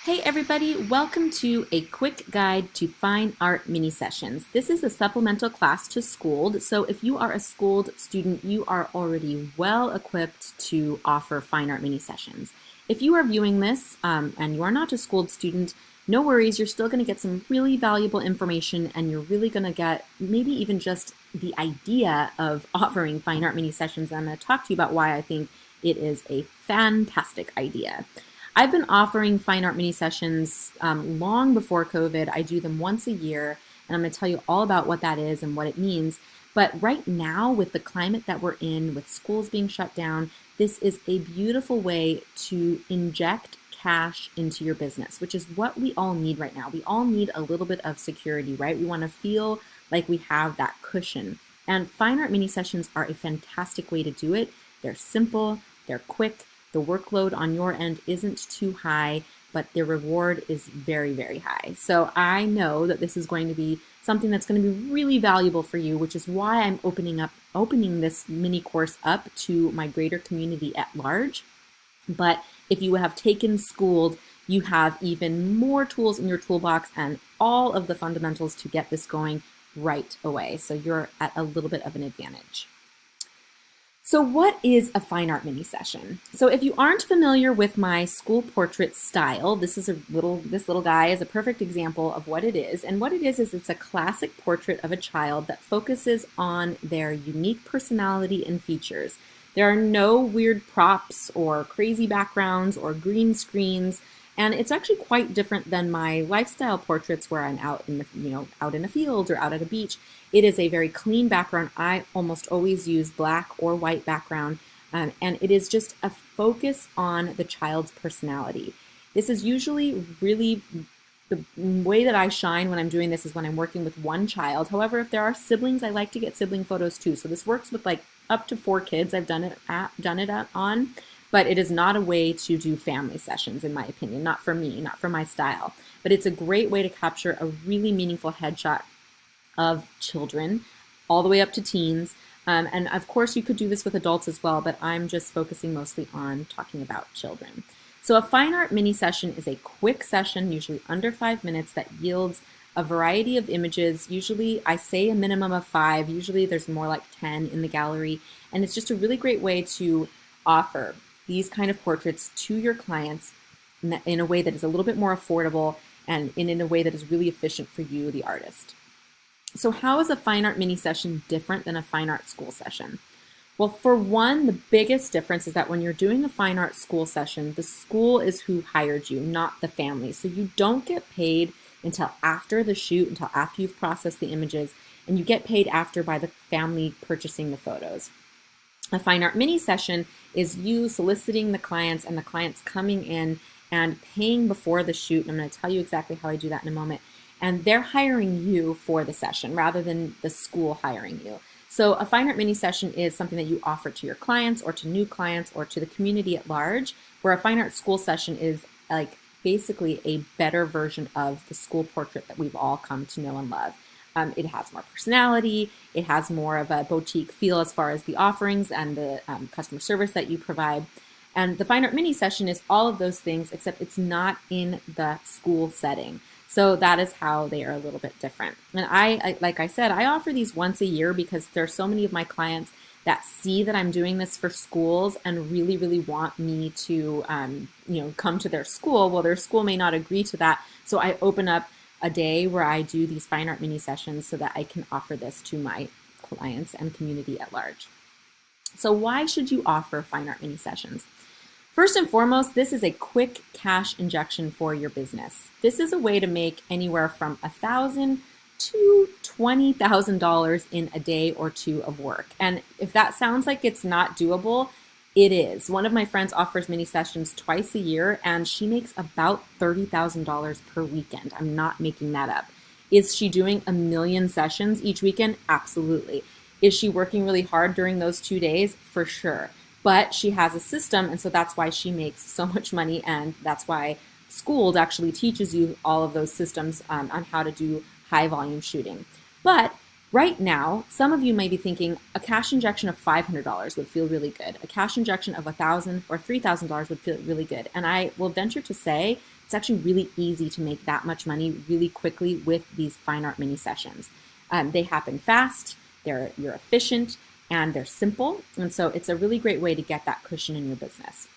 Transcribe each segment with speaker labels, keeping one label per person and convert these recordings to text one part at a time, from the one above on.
Speaker 1: Hey everybody, welcome to a quick guide to fine art mini sessions. This is a supplemental class to Schooled, so if you are a Schooled student, you are already well equipped to offer fine art mini sessions. If you are viewing this and you are not a Schooled student, no worries, you're still going to get some really valuable information and you're really going to get maybe even just the idea of offering fine art mini sessions. I'm going to talk to you about why I think it is a fantastic idea. I've been offering fine art mini sessions long before COVID. I do them once a year, and I'm going to tell you all about what that is and what it means. But right now, with the climate that we're in, with schools being shut down, this is a beautiful way to inject cash into your business, which is what we all need right now. We all need a little bit of security, right? We want to feel like we have that cushion. And fine art mini sessions are a fantastic way to do it. They're simple, they're quick. The workload on your end isn't too high, but the reward is very, very high. So I know that this is going to be something that's going to be really valuable for you, which is why I'm opening this mini course up to my greater community at large. But if you have taken Schooled, you have even more tools in your toolbox and all of the fundamentals to get this going right away. So you're at a little bit of an advantage. So what is a fine art mini session? So if you aren't familiar with my school portrait style, this little guy is a perfect example of what it is. And what it is it's a classic portrait of a child that focuses on their unique personality and features. There are no weird props or crazy backgrounds or green screens. And it's actually quite different than my lifestyle portraits where I'm out in a field or out at a beach. It is a very clean background. I almost always use black or white background, and it is just a focus on the child's personality. This is usually really the way that I shine when I'm doing this is when I'm working with one child. However, if there are siblings, I like to get sibling photos too. So this works with like up to 4 kids. I've done it on. But it is not a way to do family sessions, in my opinion. Not for me, not for my style. But it's a great way to capture a really meaningful headshot of children, all the way up to teens. And of course, you could do this with adults as well, but I'm just focusing mostly on talking about children. So a fine art mini session is a quick session, usually under 5 minutes, that yields a variety of images. Usually, I say a minimum of 5. Usually, there's more like 10 in the gallery. And it's just a really great way to offer these kind of portraits to your clients in a way that is a little bit more affordable and in a way that is really efficient for you, the artist. So how is a fine art mini session different than a fine art school session? Well, for one, the biggest difference is that when you're doing a fine art school session, the school is who hired you, not the family. So you don't get paid until after the shoot, until after you've processed the images, and you get paid after by the family purchasing the photos. A fine art mini session is you soliciting the clients and the clients coming in and paying before the shoot. And I'm going to tell you exactly how I do that in a moment. And they're hiring you for the session rather than the school hiring you. So a fine art mini session is something that you offer to your clients or to new clients or to the community at large, where a fine art school session is like basically a better version of the school portrait that we've all come to know and love. It has more personality, it has more of a boutique feel as far as the offerings and the customer service that you provide. And the fine art mini session is all of those things, except it's not in the school setting. So that is how they are a little bit different. And I like I said, I offer these once a year because there are so many of my clients that see that I'm doing this for schools and really, really want me to come to their school. Well, their school may not agree to that. So I open up a day where I do these fine art mini sessions so that I can offer this to my clients and community at large. So why should you offer fine art mini sessions? First and foremost, this is a quick cash injection for your business. This is a way to make anywhere from $1,000 to $20,000 in a day or two of work. And if that sounds like it's not doable, it is. One of my friends offers mini sessions twice a year, and she makes about $30,000 per weekend. I'm not making that up. Is she doing 1 million sessions each weekend? Absolutely. Is she working really hard during those 2 days? For sure. But she has a system, and so that's why she makes so much money, and that's why Schooled actually teaches you all of those systems on how to do high volume shooting. But right now, some of you may be thinking a cash injection of $500 would feel really good. A cash injection of $1,000 or $3,000 would feel really good. And I will venture to say It's actually really easy to make that much money really quickly with these fine art mini sessions. They happen fast, you're efficient, and they're simple. And so it's a really great way to get that cushion in your business.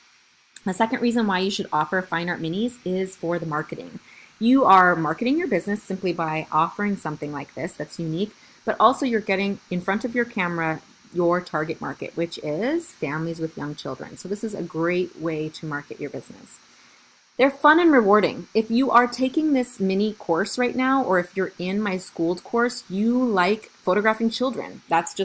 Speaker 1: The second reason why you should offer fine art minis is for the marketing. You are marketing your business simply by offering something like this that's unique, but also you're getting in front of your camera your target market, which is families with young children. So this is a great way to market your business. They're fun and rewarding. If you are taking this mini course right now, or if you're in my schooled course, you like photographing children. That's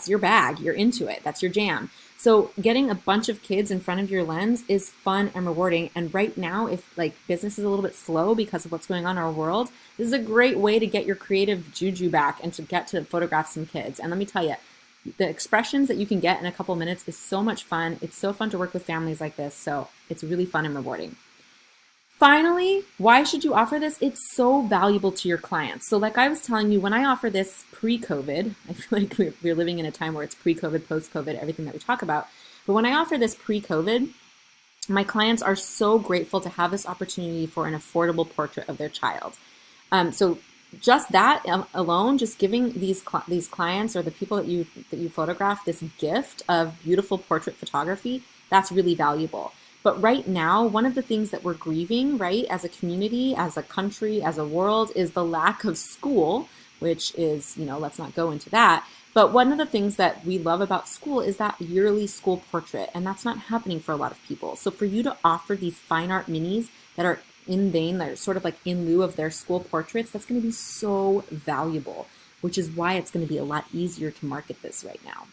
Speaker 1: your bag. You're into it. That's your jam. So getting a bunch of kids in front of your lens is fun and rewarding. And right now, if like business is a little bit slow because of what's going on in our world, this is a great way to get your creative juju back and to get to photograph some kids. And let me tell you, the expressions that you can get in a couple minutes is so much fun. It's so fun to work with families like this. So it's really fun and rewarding. Finally, why should you offer this? It's so valuable to your clients. So like I was telling you, when I offer this pre-COVID, I feel like we're living in a time where it's pre-COVID, post-COVID, everything that we talk about. But when I offer this pre-COVID, my clients are so grateful to have this opportunity for an affordable portrait of their child. So just that alone, just giving these clients or the people that you photograph this gift of beautiful portrait photography, that's really valuable. But right now, one of the things that we're grieving, right, as a community, as a country, as a world, is the lack of school, which is, let's not go into that. But one of the things that we love about school is that yearly school portrait, and that's not happening for a lot of people. So for you to offer these fine art minis that are in vein, that are sort of like in lieu of their school portraits, that's going to be so valuable, which is why it's going to be a lot easier to market this right now.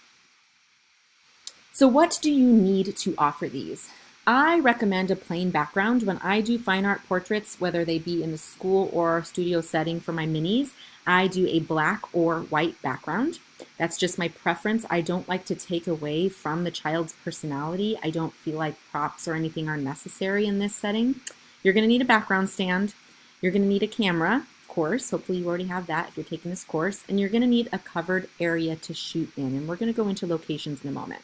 Speaker 1: So what do you need to offer these? I recommend a plain background. When I do fine art portraits, whether they be in the school or studio setting for my minis, I do a black or white background. That's just my preference. I don't like to take away from the child's personality. I don't feel like props or anything are necessary in this setting. You're going to need a background stand. You're going to need a camera, of course. Hopefully you already have that if you're taking this course. And you're going to need a covered area to shoot in. And we're going to go into locations in a moment.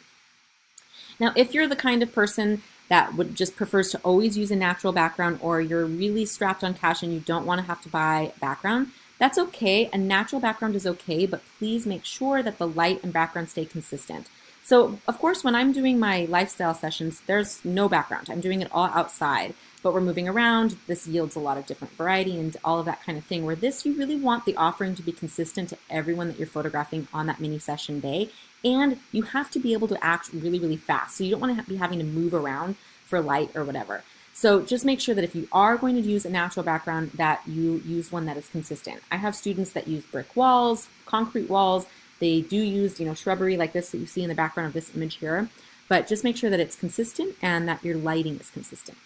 Speaker 1: Now, if you're the kind of person that prefers to always use a natural background, or you're really strapped on cash and you don't want to have to buy background, that's okay. A natural background is okay, but please make sure that the light and background stay consistent. So of course, when I'm doing my lifestyle sessions, there's no background. I'm doing it all outside, but we're moving around. This yields a lot of different variety and all of that kind of thing, where this, you really want the offering to be consistent to everyone that you're photographing on that mini session day. And you have to be able to act really, really fast. So you don't want to be having to move around for light or whatever. So just make sure that if you are going to use a natural background, that you use one that is consistent. I have students that use brick walls, concrete walls. They do use, shrubbery like this that you see in the background of this image here. But just make sure that it's consistent and that your lighting is consistent.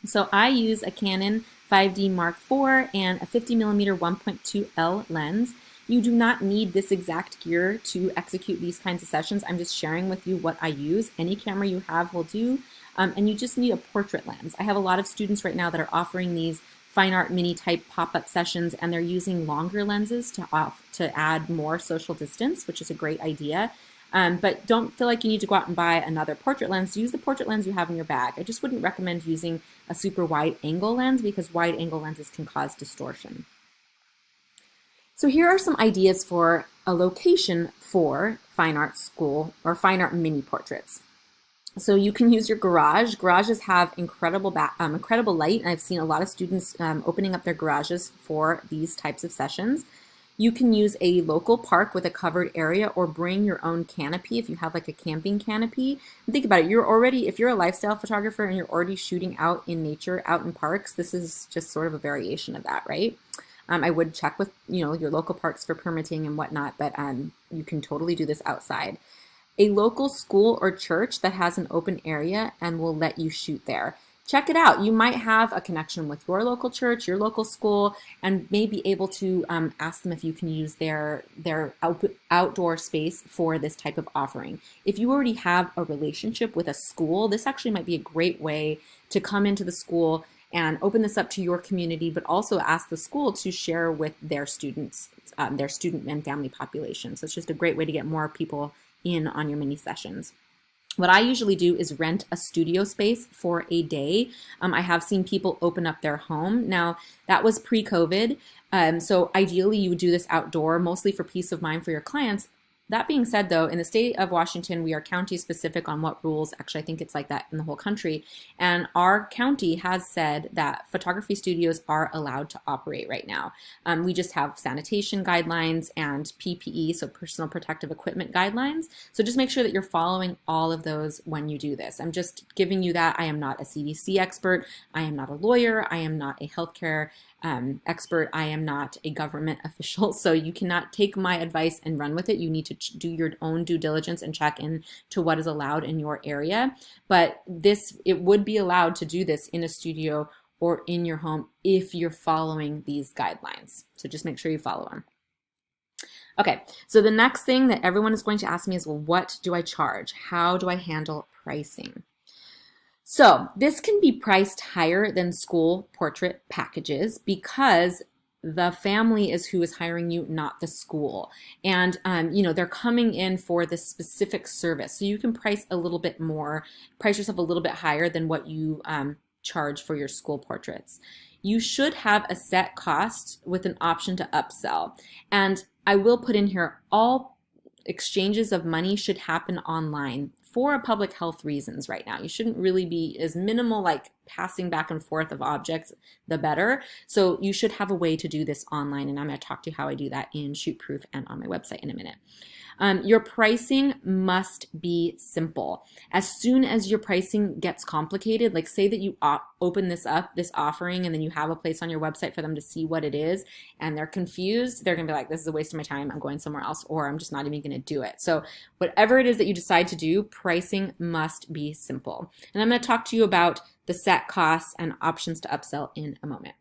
Speaker 1: So I use a Canon 5D Mark IV and a 50mm 1.2L lens. You do not need this exact gear to execute these kinds of sessions. I'm just sharing with you what I use. Any camera you have will do. And you just need a portrait lens. I have a lot of students right now that are offering these fine art mini type pop-up sessions, and they're using longer lenses to add more social distance, which is a great idea. But don't feel like you need to go out and buy another portrait lens. Use the portrait lens you have in your bag. I just wouldn't recommend using a super wide angle lens because wide angle lenses can cause distortion. So here are some ideas for a location for fine art school or fine art mini portraits. So you can use your garage. Garages have incredible light, and I've seen a lot of students opening up their garages for these types of sessions. You can use a local park with a covered area, or bring your own canopy if you have like a camping canopy. And think about it, if you're a lifestyle photographer and you're already shooting out in nature, out in parks, this is just sort of a variation of that, right? I would check with your local parks for permitting and whatnot, but you can totally do this outside. A local school or church that has an open area and will let you shoot there. Check it out. You might have a connection with your local church, your local school, and may be able to ask them if you can use their outdoor space for this type of offering. If you already have a relationship with a school, this actually might be a great way to come into the school and open this up to your community, but also ask the school to share with their students, their student and family population. So it's just a great way to get more people in on your mini sessions. What I usually do is rent a studio space for a day. I have seen people open up their home. Now, that was pre-COVID, so ideally you would do this outdoor, mostly for peace of mind for your clients. That being said, though, in the state of Washington, we are county specific on what rules. Actually, I think it's like that in the whole country. And our county has said that photography studios are allowed to operate right now. We just have sanitation guidelines and PPE, so personal protective equipment guidelines. So just make sure that you're following all of those when you do this. I'm just giving you that. I am not a CDC expert. I am not a lawyer. I am not a healthcare expert. I am not a government official, so you cannot take my advice and run with it. You need to do your own due diligence and check in to what is allowed in your area. But it would be allowed to do this in a studio or in your home if you're following these guidelines. So just make sure you follow them. Okay, so the next thing that everyone is going to ask me is, well, what do I charge? How do I handle pricing? So this can be priced higher than school portrait packages because the family is who is hiring you, not the school. And, they're coming in for this specific service. So you can price a little bit more, price yourself a little bit higher than what you charge for your school portraits. You should have a set cost with an option to upsell. And I will put in here, all exchanges of money should happen online for public health reasons right now. You shouldn't really be as minimal, like passing back and forth of objects, the better. So you should have a way to do this online, and I'm going to talk to you how I do that in ShootProof and on my website in a minute. Your pricing must be simple. As soon as your pricing gets complicated, like say that you open this offering, and then you have a place on your website for them to see what it is, and they're confused, they're gonna be like, this is a waste of my time, I'm going somewhere else, or I'm just not even gonna do it. So whatever it is that you decide to do, pricing must be simple. And I'm gonna talk to you about the set costs and options to upsell in a moment.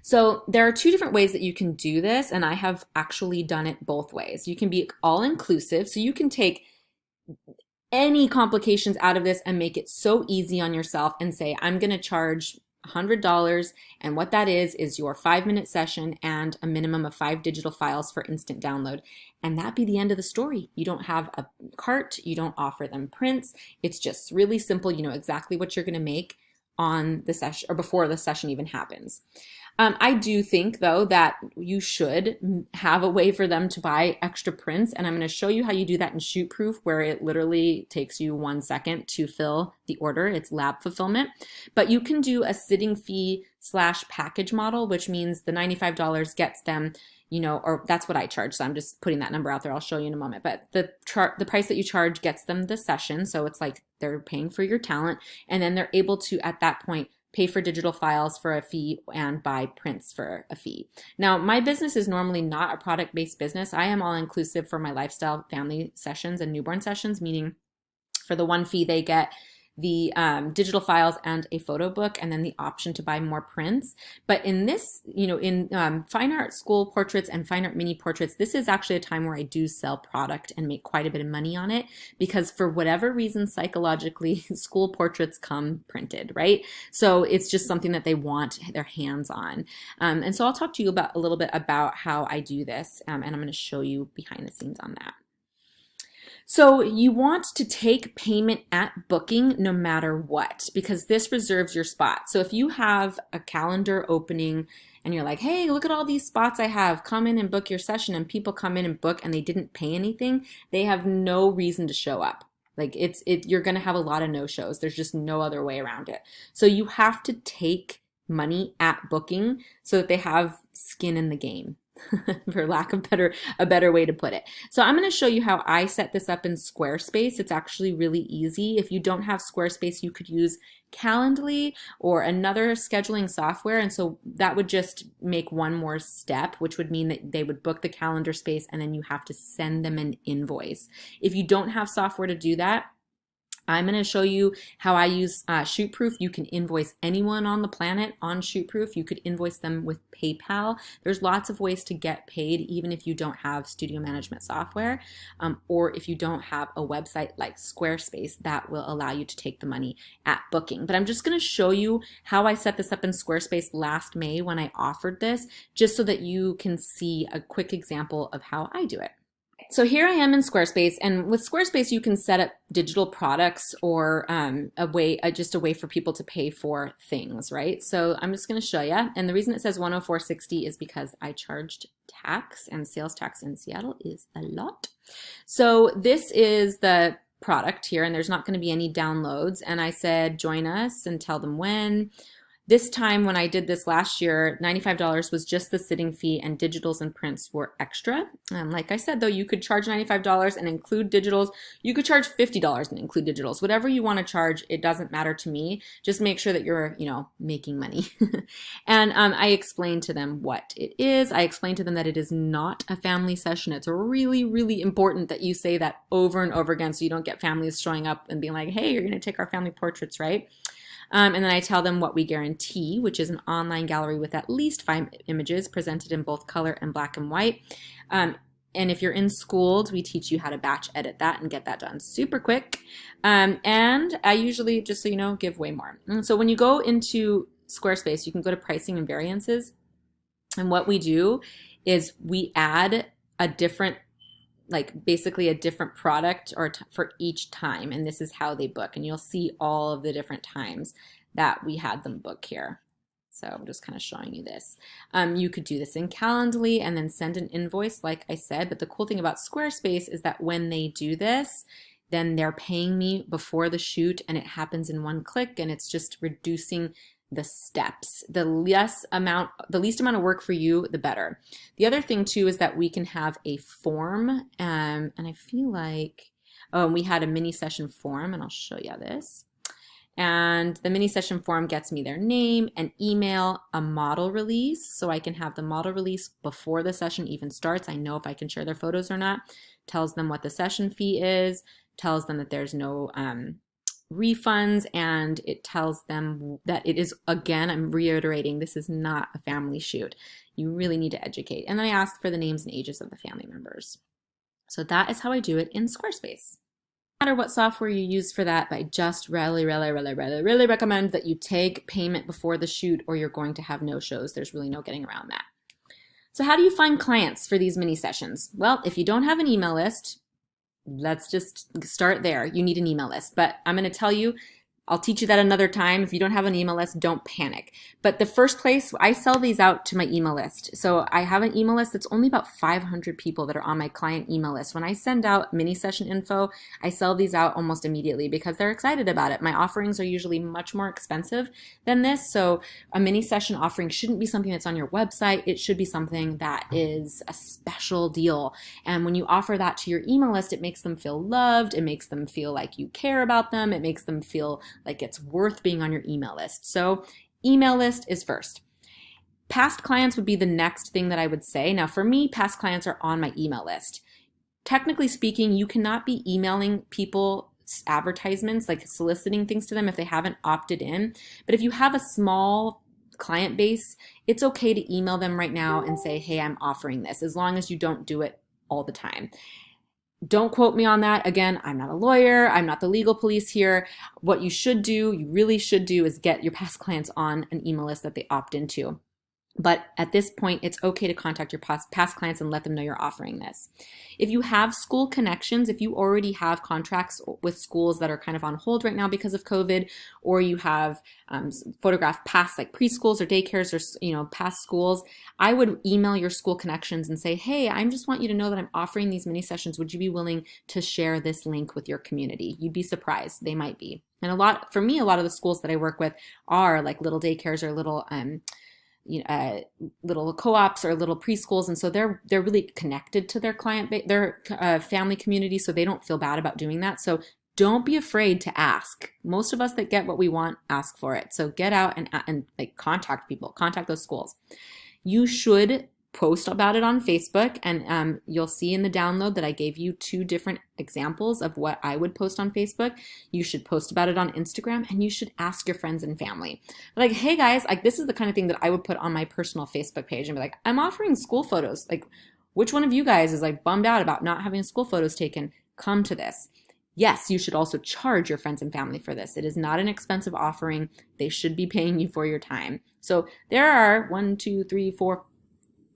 Speaker 1: So there are two different ways that you can do this, and I have actually done it both ways. You can be all-inclusive, so you can take any complications out of this and make it so easy on yourself and say, I'm going to charge $100, and what that is your 5-minute session and a minimum of 5 digital files for instant download. And that be the end of the story. You don't have a cart, you don't offer them prints. It's just really simple. You know exactly what you're going to make on the session or before the session even happens. I do think, though, that you should have a way for them to buy extra prints, and I'm going to show you how you do that in ShootProof, where it literally takes you 1 second to fill the order. It's lab fulfillment. But you can do a sitting fee / package model, which means the $95 gets them, or that's what I charge. So I'm just putting that number out there. I'll show you in a moment. But the price that you charge gets them the session. So it's like they're paying for your talent, and then they're able to, at that point, pay for digital files for a fee and buy prints for a fee. Now, my business is normally not a product-based business. I am all-inclusive for my lifestyle family sessions and newborn sessions, meaning for the one fee they get the digital files and a photo book, and then the option to buy more prints. But in this, in fine art school portraits and fine art mini portraits, this is actually a time where I do sell product and make quite a bit of money on it, because for whatever reason, psychologically, school portraits come printed, right? So it's just something that they want their hands on. And so I'll talk to you about a little bit about how I do this, and I'm going to show you behind the scenes on that. So you want to take payment at booking no matter what, because this reserves your spot. So if you have a calendar opening and you're like, hey, look at all these spots I have, come in and book your session, and people come in and book and they didn't pay anything, they have no reason to show up. Like you're going to have a lot of no-shows. There's just no other way around it. So you have to take money at booking so that they have skin in the game. For lack of a better way to put it. So I'm going to show you how I set this up in Squarespace. It's actually really easy. If you don't have Squarespace, you could use Calendly or another scheduling software. And so that would just make one more step, which would mean that they would book the calendar space and then you have to send them an invoice. If you don't have software to do that, I'm going to show you how I use ShootProof. You can invoice anyone on the planet on ShootProof. You could invoice them with PayPal. There's lots of ways to get paid, even if you don't have studio management software, or if you don't have a website like Squarespace that will allow you to take the money at booking. But I'm just going to show you how I set this up in Squarespace last May when I offered this, just so that you can see a quick example of how I do it. so here I am in Squarespace, and with Squarespace you can set up digital products or just a way for people to pay for things, right? So I'm just going to show you, and the reason it says 104.60 is because I charged tax, and sales tax in Seattle is a lot. So this is the product here, and there's not going to be any downloads, and I said join us and tell them when. This time when I did this last year, $95 was just the sitting fee, and digitals and prints were extra. Like I said, though, you could charge $95 and include digitals. You could charge $50 and include digitals. Whatever you want to charge, it doesn't matter to me. Just make sure that you're, making money. And I explained to them what it is. I explained to them that it is not a family session. It's really, really important that you say that over and over again so you don't get families showing up and being like, hey, you're going to take our family portraits, right? And then I tell them what we guarantee, which is an online gallery with at least 5 images presented in both color and black and white. And if you're in Schooled, we teach you how to batch edit that and get that done super quick. And I usually, just so you know, give way more. And so when you go into Squarespace, you can go to pricing and variances. And what we do is we add a different basically a different product for each time, and this is how they book, and you'll see all of the different times that we had them book here. So I'm just kind of showing you this. You could do this in Calendly and then send an invoice like I said, but the cool thing about Squarespace is that when they do this, then they're paying me before the shoot, and it happens in one click, and it's just reducing the steps. The least amount of work for you, the better. The other thing too is that we can have a form, and I feel like, we had a mini session form, and I'll show you this. And the mini session form gets me their name, an email, a model release, so I can have the model release before the session even starts. I know if I can share their photos or not. Tells them what the session fee is, tells them that there's no refunds, and it tells them that it is, again, I'm reiterating, this is not a family shoot. You really need to educate. And then I ask for the names and ages of the family members. So that is how I do it in Squarespace. No matter what software you use for that, but I just really recommend that you take payment before the shoot, or you're going to have no shows. There's really no getting around that. So how do you find clients for these mini sessions? Well, if you don't have an email list, let's just start there. You need an email list, but I'm going to tell you, I'll teach you that another time. If you don't have an email list, don't panic. But the first place, I sell these out to my email list. So I have an email list that's only about 500 people that are on my client email list. When I send out mini session info, I sell these out almost immediately because they're excited about it. My offerings are usually much more expensive than this. So a mini session offering shouldn't be something that's on your website. It should be something that is a special deal. And when you offer that to your email list, it makes them feel loved. It makes them feel like you care about them. It makes them feel like it's worth being on your email list. So email list is first. Past clients would be the next thing that I would say. Now for me, past clients are on my email list. Technically speaking, you cannot be emailing people advertisements, like soliciting things to them if they haven't opted in. But if you have a small client base, it's okay to email them right now and say, hey, I'm offering this, as long as you don't do it all the time. Don't quote me on that. Again, I'm not a lawyer. I'm not the legal police here. What you should do, you really should do, is get your past clients on an email list that they opt into. But at this point, it's okay to contact your past clients and let them know you're offering this. If you have school connections, if you already have contracts with schools that are kind of on hold right now because of COVID, or you have photographed past like preschools or daycares or past schools, I would email your school connections and say, hey, I just want you to know that I'm offering these mini sessions. Would you be willing to share this link with your community? You'd be surprised. They might be. And for me, a lot of the schools that I work with are like little daycares or little little co-ops or little preschools, and so they're really connected to their their family community, so they don't feel bad about doing that. So don't be afraid to ask. Most of us that get what we want ask for it. So get out and like contact people, contact those schools. You should post about it on Facebook, and you'll see in the download that I gave you 2 different examples of what I would post on Facebook. You should post about it on Instagram, and you should ask your friends and family. Like, hey guys, like this is the kind of thing that I would put on my personal Facebook page and be like, I'm offering school photos. Like, which one of you guys is like bummed out about not having school photos taken? Come to this. Yes, you should also charge your friends and family for this. It is not an expensive offering. They should be paying you for your time. So there are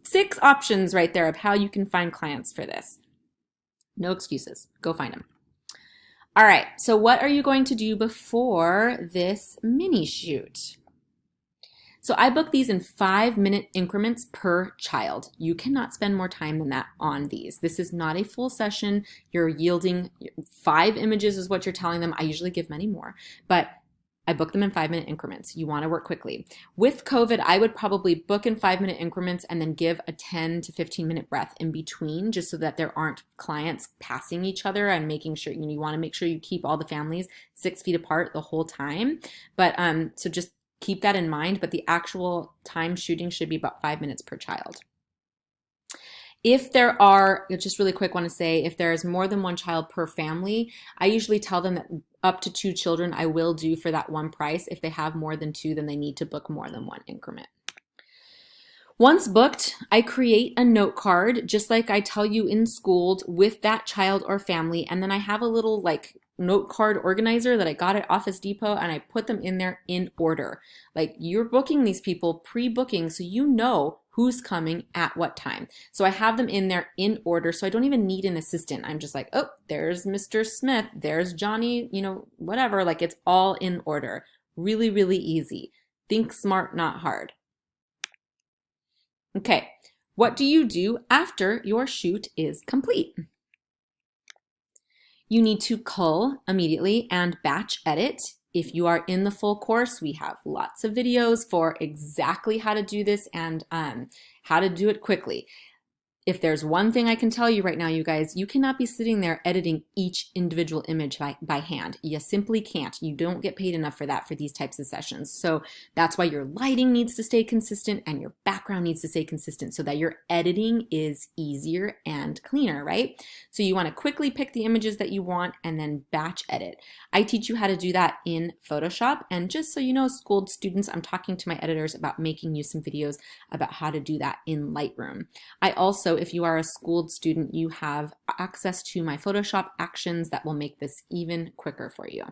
Speaker 1: 6 options right there of how you can find clients for this. No excuses. Go find them. All right, so what are you going to do before this mini shoot? So I book these in 5-minute increments per child. You cannot spend more time than that on these. This is not a full session. You're yielding 5 images is what you're telling them. I usually give many more, but I book them in 5-minute increments. You want to work quickly. With COVID, I would probably book in 5-minute increments and then give a 10 to 15-minute breath in between, just so that there aren't clients passing each other, and making sure you want to make sure you keep all the families 6 feet apart the whole time. But so just keep that in mind. But the actual time shooting should be about 5 minutes per child. If there are, just really quick, want to say, if there is more than one child per family, I usually tell them that up to 2 children I will do for that one price. If they have more than 2, then they need to book more than 1 increment. Once booked, I create a note card, just like I tell you in Schooled, with that child or family. And then I have a little like note card organizer that I got at Office Depot, and I put them in there in order. Like, you're booking these people pre-booking, so you know who's coming at what time. So I have them in there in order, so I don't even need an assistant. I'm just like, oh, there's Mr. Smith, there's Johnny, whatever. Like, it's all in order. Really, really easy. Think smart, not hard. Okay, what do you do after your shoot is complete? You need to cull immediately and batch edit. If you are in the full course, we have lots of videos for exactly how to do this and how to do it quickly. If there's one thing I can tell you right now, you guys, you cannot be sitting there editing each individual image by hand. You simply can't. You don't get paid enough for that for these types of sessions. So that's why your lighting needs to stay consistent and your background needs to stay consistent, so that your editing is easier and cleaner, right? So you want to quickly pick the images that you want and then batch edit. I teach you how to do that in Photoshop. And just so you know, Schooled students, I'm talking to my editors about making you some videos about how to do that in Lightroom. I also, if you are a Schooled student, you have access to my Photoshop actions that will make this even quicker for you.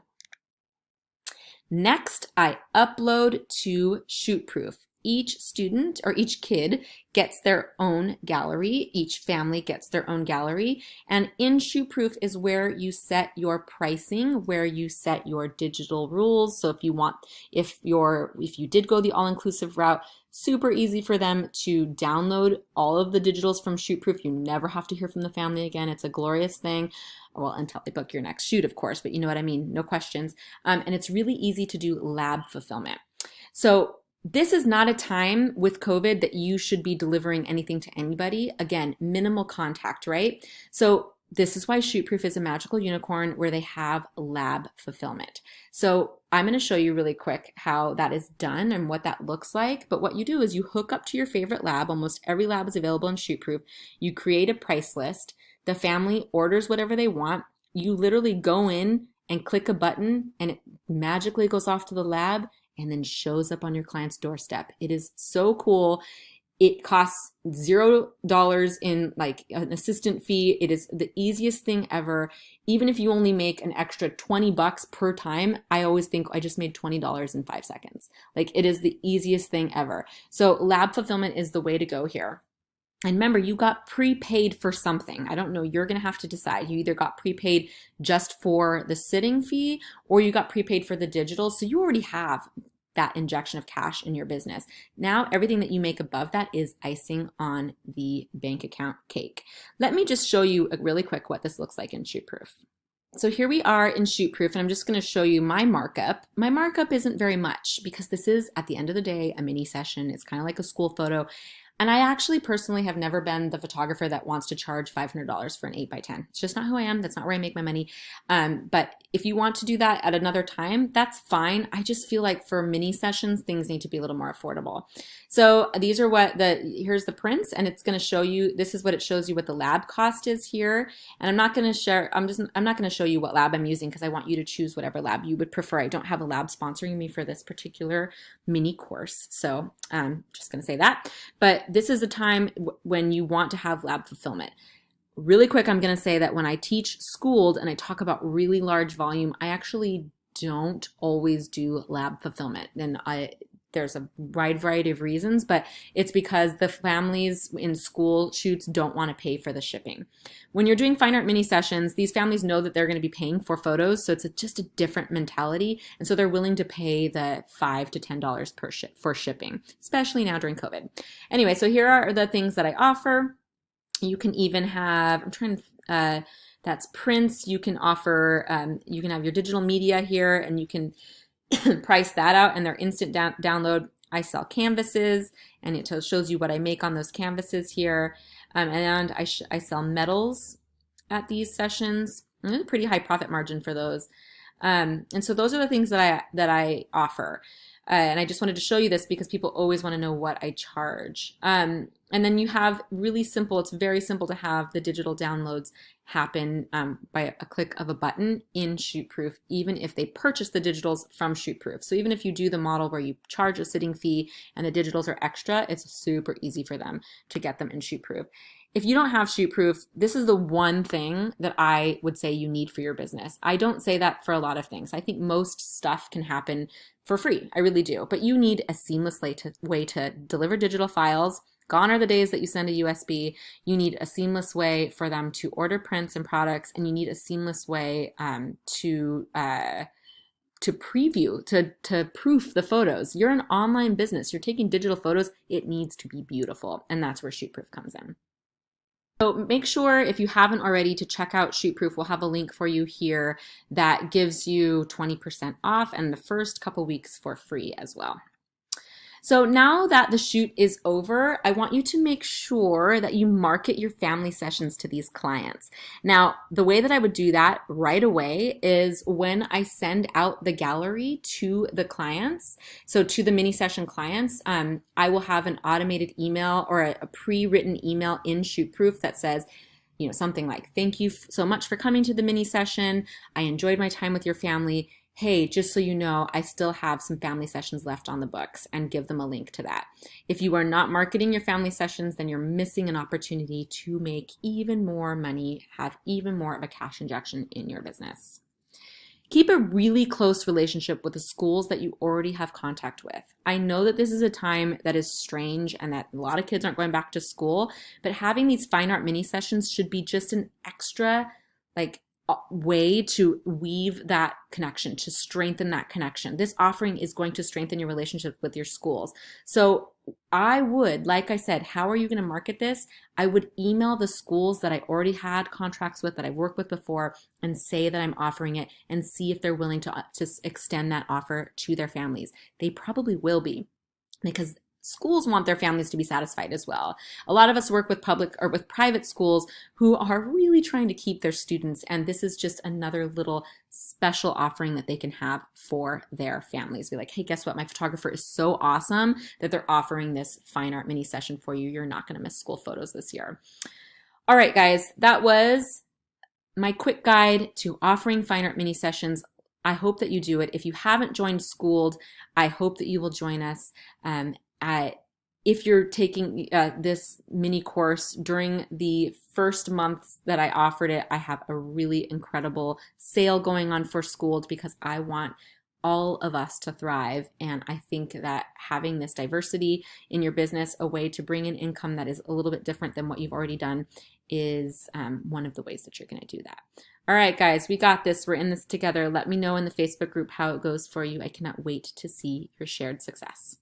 Speaker 1: Next, I upload to ShootProof. Each student or each kid gets their own gallery. Each family gets their own gallery. And in ShootProof is where you set your pricing, where you set your digital rules. So if you did go the all-inclusive route, super easy for them to download all of the digitals from ShootProof. You never have to hear from the family again. It's a glorious thing. Well, until they book your next shoot, of course, but you know what I mean, no questions. And it's really easy to do lab fulfillment. So this is not a time with COVID that you should be delivering anything to anybody. Again, minimal contact, right? So this is why ShootProof is a magical unicorn, where they have lab fulfillment. So I'm going to show you really quick how that is done and what that looks like. But what you do is you hook up to your favorite lab. Almost every lab is available in ShootProof. You create a price list. The family orders whatever they want. You literally go in and click a button, and it magically goes off to the lab and then shows up on your client's doorstep. It is so cool. It costs $0 in like an assistant fee. It is the easiest thing ever. Even if you only make an extra $20 per time, I always think I just made $20 in 5 seconds. Like, it is the easiest thing ever. So lab fulfillment is the way to go here. And remember, you got prepaid for something. I don't know, you're going to have to decide. You either got prepaid just for the sitting fee, or you got prepaid for the digital. So you already have that injection of cash in your business. Now, everything that you make above that is icing on the bank account cake. Let me just show you really quick what this looks like in ShootProof. So here we are in ShootProof, and I'm just going to show you my markup. My markup isn't very much, because this is, at the end of the day, a mini session. It's kind of like a school photo. And I actually personally have never been the photographer that wants to charge $500 for an 8x10. It's just not who I am. That's not where I make my money. But if you want to do that at another time, that's fine. I just feel like for mini sessions, things need to be a little more affordable. So these are here's the prints, and it's going to show you, this is what it shows you what the lab cost is here. And I'm not going to show you what lab I'm using, because I want you to choose whatever lab you would prefer. I don't have a lab sponsoring me for this particular mini course. So I'm just going to say that. But this is a time when you want to have lab fulfillment. Really quick, I'm going to say that when I teach Schooled and I talk about really large volume, I actually don't always do lab fulfillment. And there's a wide variety of reasons, but it's because the families in school shoots don't want to pay for the shipping. When you're doing fine art mini sessions, these families know that they're going to be paying for photos, so it's just a different mentality, and so they're willing to pay the $5 to $10 for shipping, especially now during COVID. Anyway, so here are the things that I offer. You can even have, that's prints. You can offer, you can have your digital media here, and you can price that out, and they're instant download. I sell canvases, and it shows you what I make on those canvases here. And I sell medals at these sessions. And there's a pretty high profit margin for those. And so those are the things that I offer. And I just wanted to show you this because people always want to know what I charge. And then you have really simple, it's very simple to have the digital downloads happen by a click of a button in ShootProof, even if they purchase the digitals from ShootProof. So even if you do the model where you charge a sitting fee and the digitals are extra, it's super easy for them to get them in ShootProof. If you don't have ShootProof, this is the one thing that I would say you need for your business. I don't say that for a lot of things. I think most stuff can happen for free. I really do. But you need a seamless way to deliver digital files. Gone are the days that you send a USB. You need a seamless way for them to order prints and products, and you need a seamless way to preview, to proof the photos. You're an online business. You're taking digital photos. It needs to be beautiful, and that's where ShootProof comes in. So make sure, if you haven't already, to check out ShootProof. We'll have a link for you here that gives you 20% off and the first couple weeks for free as well. So now that the shoot is over, I want you to make sure that you market your family sessions to these clients. Now, the way that I would do that right away is when I send out the gallery to the clients, so to the mini session clients, I will have an automated email or a pre-written email in ShootProof that says, you know, something like, thank you so much for coming to the mini session. I enjoyed my time with your family. Hey, just so you know, I still have some family sessions left on the books, and give them a link to that. If you are not marketing your family sessions, then you're missing an opportunity to make even more money, have even more of a cash injection in your business. Keep a really close relationship with the schools that you already have contact with. I know that this is a time that is strange and that a lot of kids aren't going back to school, but having these fine art mini sessions should be just an extra, way to weave that connection, to strengthen that connection. This offering is going to strengthen your relationship with your schools. So I would, like I said, how are you going to market this? I would email the schools that I already had contracts with, that I've worked with before, and say that I'm offering it, and see if they're willing to extend that offer to their families. They probably will be, because schools want their families to be satisfied as well. A lot of us work with public or with private schools who are really trying to keep their students, and this is just another little special offering that they can have for their families. Be like, hey, guess what? My photographer is so awesome that they're offering this fine art mini session for you. You're not going to miss school photos this year. All right, guys, that was my quick guide to offering fine art mini sessions. I hope that you do it. If you haven't joined Schooled, I hope that you will join us. If you're taking this mini course during the first month that I offered it, I have a really incredible sale going on for Schooled, because I want all of us to thrive. And I think that having this diversity in your business, a way to bring in income that is a little bit different than what you've already done, is one of the ways that you're going to do that. All right, guys, we got this. We're in this together. Let me know in the Facebook group how it goes for you. I cannot wait to see your shared success.